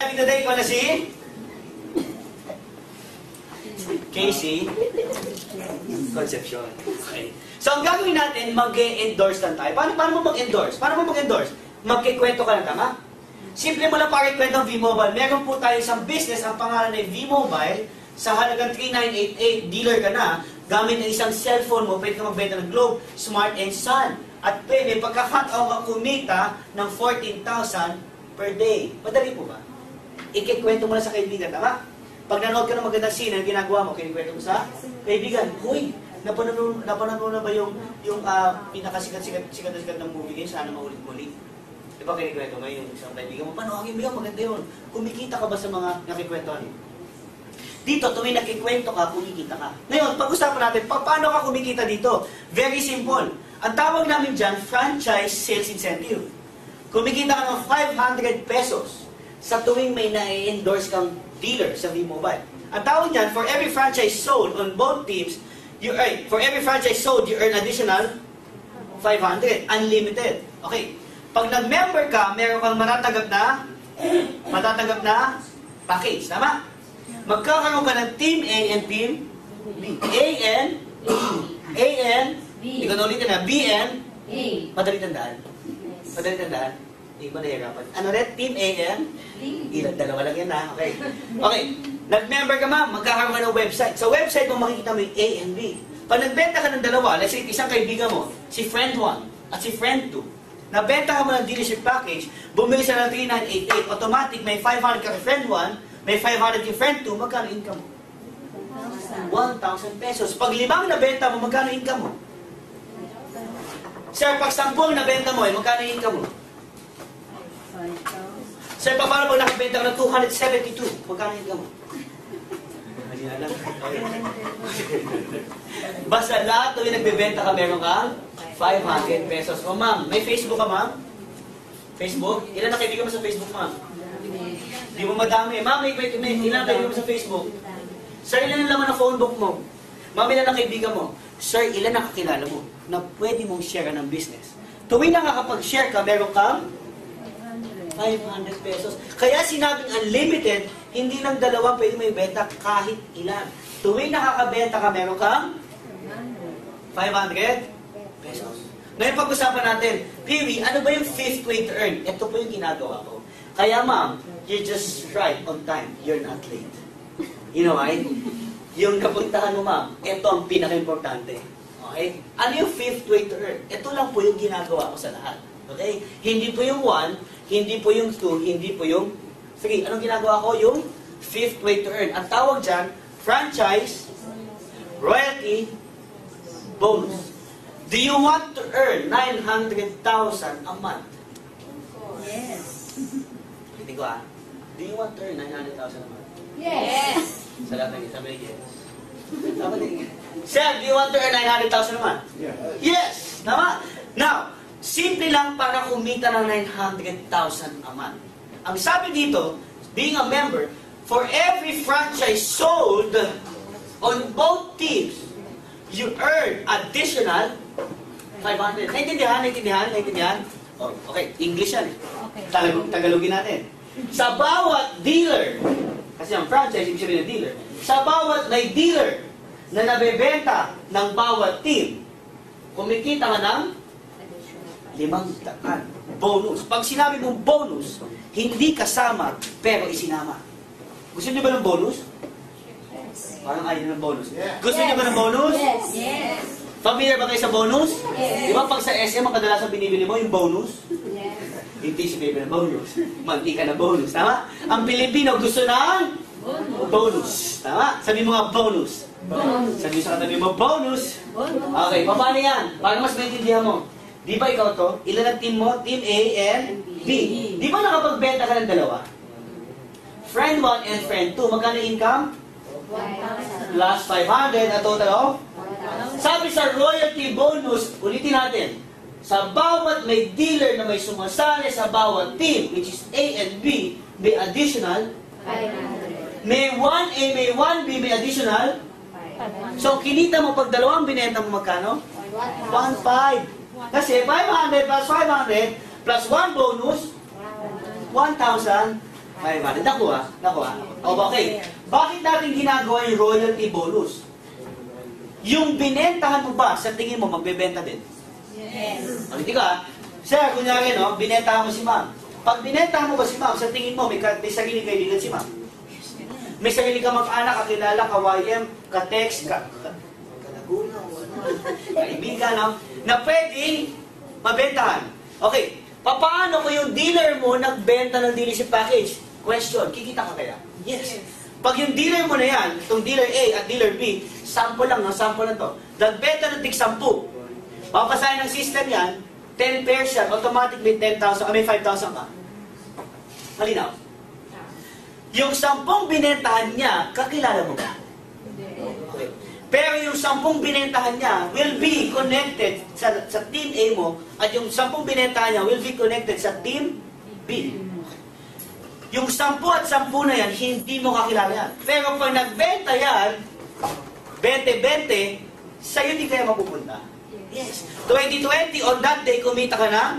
starting today ko na si Casey Concepcion. Okay. So, ang gagawin natin, mag-endorse lang tayo. Paano mo mag-endorse? Magkikwento ka lang, tama? Simple mo lang pakikwento ng V-Mobile. Meron po tayo isang business, ang pangalan ay V-Mobile. Sa halagang 3,988, dealer ka na. Gamit ng isang cellphone mo, pwede ka magbenta ng Globe, Smart, and Sun. At pwede, pagka-cut-off ka kumita ng 14,000 per day. Madali po ba? Ikikwento mo lang sa kaibigan, tama? Pag nanood ka ng magandang scene, ang ginagawa mo, kinikwento mo sa kaibigan. Uy, napanood na ba yung pinakasikat ng movie ngayon? Sana maulit-muli. Diba kinikwento mo yung isang kaibigan mo? Paano ang kaibigan? Maganda yun. Kumikita ka ba sa mga nakikwentohan? Dito, tuwing nakikwento ka, kumikita ka. Ngayon, pag-usapan natin, paano ka kumikita dito? Very simple. Ang tawag namin dyan, franchise sales incentive. Kumikita ka ng 500 pesos sa tuwing may na-endorse kang dealer sa V-Mobile. Ang tawag dyan, for every franchise sold on both teams, you earn additional 500. Unlimited. Okay. Pag nag-member ka, meron kang matatanggap na package. Tama? Magkakaroon ka ng Team A and Team B. Hindi ko na ulitin na, B and Madali tandaan. Hindi ko nahihirapan. Ano rin? Team A and dalawa lang yan na. Okay. Okay. Nag-member ka ma'am, magkakaroon ka ng website. Sa website mo makikita mo yung A and B. Pag nagbenta ka ng dalawa, let's say isang kaibigan mo, si friend 1 at si friend 2, nabenta ka mo ng dealership package, bumili siya ng 3,988, automatic may 500 ka kay friend 1, may 500 kay friend 2, magkano income mo? 1,000 pesos. Pag 5 nabenta mo, magkano income mo? Sir, pag 10 nabenta mo, magkano income mo? 5,000. Sir, paano pag nakabenta ka ng 272, magkano income mo? Okay. Basta lahat tuwing nagbebenta ka, meron kang 500 pesos. O ma'am, may Facebook ka ma'am? Facebook? Ilan na kaibigan mo sa Facebook ma'am? Hindi mo madami. Ma'am, ilan na kaibigan mo sa Facebook? Sir, ilan ang laman ng phone book mo? Ma'am, ilan na kaibigan mo? Sir, ilan na kakilala mo na pwede mong share ng business? Tuwing nakakapag-share ka, meron kang 500 pesos. Kaya sinabing unlimited, hindi lang dalawa pwede may benta kahit ilan. Tuwing nakakabenta ka, meron kang 500 pesos. Ngayon pag-usapan natin, Pee-wee, ano ba yung 5th way to earn? Ito po yung ginagawa ko. Kaya ma'am, you're just right on time. You're not late. You know why? Yung napuntahan mo ma'am, ito ang pinaka-importante. Okay? Ano yung 5th way to earn? Ito lang po yung ginagawa ko sa lahat. Okay? Hindi po yung 1, hindi po yung 2, hindi po yung 3. Anong ginagawa ko? Yung 5th way to earn. Ang tawag dyan, franchise, royalty, bonus. Do you want to earn 900,000 a month? Yes. Hindi ko Do you want to earn 900,000 a month? Yes. Sa lahat ng sabi yes. Sir, do you want to earn 900,000 a month? Yes. Tama? Now, simple lang para kumita ng 900,000 a month. Ang sabi dito, being a member, for every franchise sold on both teams, you earn additional 500. Naintindihan? Oh, okay, English yan. Tagalogin natin. Sa bawat dealer, kasi ang franchise, ibig sabihin ng dealer, sa bawat may dealer na nabebenta ng bawat team, kumikita ka ng 500 bonus. Pag sinabi mong bonus, hindi kasama, pero isinama. Gusto niyo ba ng bonus? Yes. Parang ayaw ng bonus. Gusto niyo ba ng bonus? Yes. Yes. Familiar ba kayo sa bonus? Yes. Di ba pag sa SM, ang kadalasan binibili mo yung bonus? Yes. Hindi si baby na bonus. Mantika na bonus. Tama? Ang Pilipino gusto ng bonus. Tama? Sabi mo nga bonus. Bonus. Sabi sa katabi mo, bonus. Bonus. Okay, paano yan? Para mas maintindihan mo. Di ba ikaw to? Ilan ang team mo? Team A and B. Di ba nakapagbenta ka ng dalawa? Friend 1 and friend 2. Magkano income? 1,000. Plus 500 na total of? 1,000. Sabi sa royalty bonus, ulitin natin. Sa bawat may dealer na may sumasali sa bawat team, which is A and B, may additional 500. May 1A, may 1B, may additional. So, kinita mo pag dalawang binenta mo magkano? 1,500. Kasi 500 plus 500 plus 1 bonus, 1,000. 500. Nakuha. O, okay. Bakit natin ginagawa yung royalty bonus? Yung binentahan mo ba, sa tingin mo, magbebenta din? Yes. Hindi ka, sir, kunyari, no, binentahan mo si ma'am. Pag binentahan mo ba si ma'am, sa tingin mo, may sarili kaibigan si ma'am? May sarili ka mag-anak, kakilala, ka-YM, ka-text, ka-laguna, kaibigan, no? Na pwedeng mabentahan. Okay, paano kung yung dealer mo nagbenta ng dealership package? Question, kikita ka kaya? Yes. Pag yung dealer mo na yan, itong dealer A at dealer B, sample lang, no? Sample lang to. Nagbenta ng tig 10. Papasahin ng system yan, 10 pairs yan, automatic may 10,000, may 5,000 ka. Malinaw? Yung 10 binentahan niya, kakilala mo ba? Okay. Pero yung 10 binentahan niya will be connected sa team A mo, at yung 10 binentahan niya will be connected sa team B. Yung 10 at 10 na yan, hindi mo kakilala yan. Pero pag nagbenta yan, 20-20, sa'yo di kaya mapupunta. Yes. 2020, on that day, kumita ka ng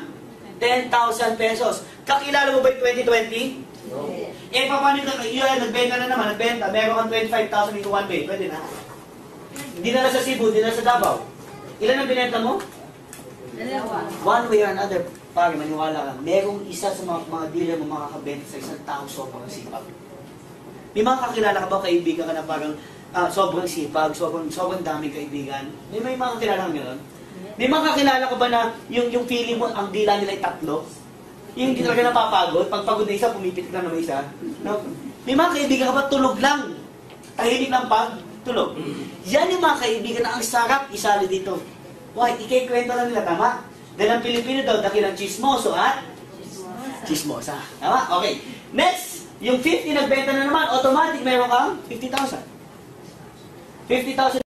10,000 pesos. Kakilala mo ba yung 2020? No. Eh, paano yun, nagbenta na naman, nagbenta, meron kang 25,000 into one day. Pwede na. Hindi na sa Cebu, hindi na sa Davao. Ilan ang binenta mo? One way or another, pare, maniwala ka, merong isa sa mga dealer mo makakabenta sa isang tao sobrang sipag. May mga kakilala ka ba, kaibigan ka na parang sobrang sipag, sobrang daming kaibigan? May mga kakilala ka gano'n? May mga kakilala ka ba na yung feeling mo, ang dila nila ay 3? Yung hindi talaga napapagod, pag pagod na isa, pumipitik lang naman isa. No? May mga kaibigan ka ba, tulog lang. Tahimik lang tulog. Yan yung mga kaibigan na ang sarap isali dito. Why? Ikikwento lang nila, tama? Dahil ang Pilipino daw, dakilang chismoso at chismosa. Tama? Okay. Next, yung 50 nagbenta na naman, automatic meron kang 50,000. 50,000